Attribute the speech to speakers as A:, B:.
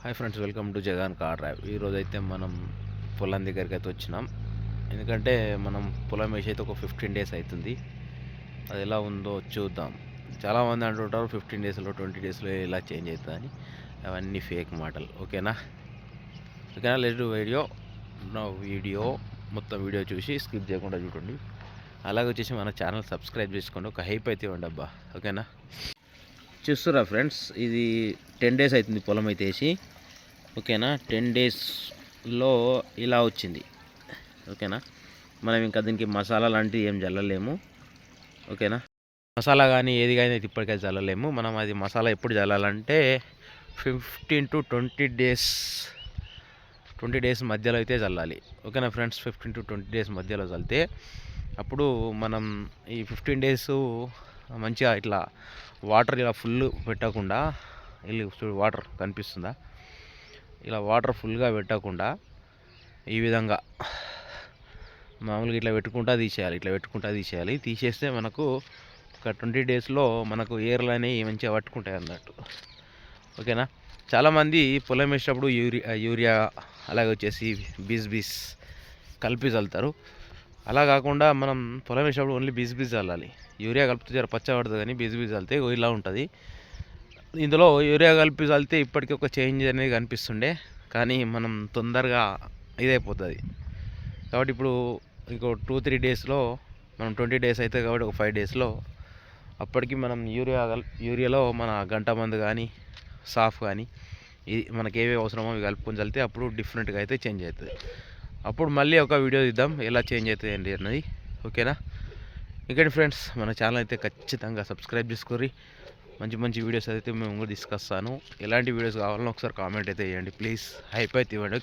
A: Hi friends, welcome to Jagan car drive. ఈరోజు అయితే మనం పొలం దగ్గరికి అయితే వచ్చినాం. ఎందుకంటే మనం పొలం వేసి అయితే ఒక 15 డేస్ అవుతుంది. అది ఎలా ఉందో చూద్దాం. చాలామంది అంటుంటారు 15 డేస్లో 20 డేస్లో ఇలా చేంజ్ అవుతుందని. అవన్నీ ఫేక్ మాటలు. ఓకేనా లెట్ వీడియో నా వీడియో మొత్తం వీడియో చూసి స్కిప్ చేయకుండా చూడండి. అలాగే వచ్చేసి మన ఛానల్ సబ్స్క్రైబ్ చేసుకోండి. ఒక హైప్ అయితే ఇవ్వండి అబ్బా. ఓకేనా, చూస్తురా ఫ్రెండ్స్, ఇది 10 డేస్ అవుతుంది పొలం అయితే వేసి. ఓకేనా, 10 డేస్లో ఇలా వచ్చింది. ఓకేనా, మనం ఇంకా దీనికి మసాలా లాంటివి ఏం చల్లలేము. ఓకేనా, మసాలా కానీ ఏది కానీ అయితే ఇప్పటికైతే చల్లలేము. మనం అది మసాలా ఎప్పుడు చల్లాలంటే 15 to 20 డేస్ మధ్యలో అయితే చల్లాలి. ఓకేనా ఫ్రెండ్స్, 15 to 20 డేస్ మధ్యలో చల్లితే అప్పుడు మనం ఈ 15 డేస్ మంచిగా ఇట్లా వాటర్ ఇలా ఫుల్ పెట్టకుండా, వెళ్ళి వాటర్ కనిపిస్తుందా, ఇలా వాటర్ ఫుల్గా పెట్టకుండా ఈ విధంగా మామూలుగా ఇట్లా పెట్టుకుంటా తీసేయాలి. తీసేస్తే మనకు ఒక 20 డేస్లో మనకు ఏర్లు అనేవి మంచిగా పట్టుకుంటాయి అన్నట్టు. ఓకేనా, చాలామంది పొలం వేసేటప్పుడు యూరియా అలాగే వచ్చేసి బీస్ కలిపి చల్లుతారు. అలా కాకుండా మనం పొలం వేసేటప్పుడు ఓన్లీ బీస్ చల్లాలి. యూరియా కలిపితే జర పచ్చ పడుతుంది, కానీ బీస్ చల్లితే ఇలా ఉంటుంది. ఇందులో యూరియా కలిపి చల్లితే ఇప్పటికీ ఒక చేంజ్ అనేది కనిపిస్తుండే, కానీ మనం తొందరగా ఇదైపోతుంది. కాబట్టి ఇప్పుడు ఇంకో 2-3 డేస్లో మనం 20 డేస్ అవుతుంది కాబట్టి ఒక 5 డేస్లో అప్పటికి మనం యూరియాలో మన గంట మందు కానీ సాఫ్ కానీ ఇది మనకి ఏవి అవసరమో అవి కలుపుకొని చల్లితే అప్పుడు డిఫరెంట్గా అయితే చేంజ్ అవుతుంది. అప్పుడు మళ్ళీ ఒక వీడియో తీద్దాం ఎలా చేంజ్ అవుతుంది ఏంటి అన్నది. ఓకేనా, ఇంకేంటి ఫ్రెండ్స్, మన ఛానల్ అయితే ఖచ్చితంగా సబ్స్క్రైబ్ చేసుకోరి. మంచి వీడియోస్ అయితే మేము కూడా తీసుకొస్తాను. ఎలాంటి వీడియోస్ కావాలన్నా ఒకసారి కామెంట్ అయితే చేయండి ప్లీజ్. హైప్ అయితే ఇవ్వండి.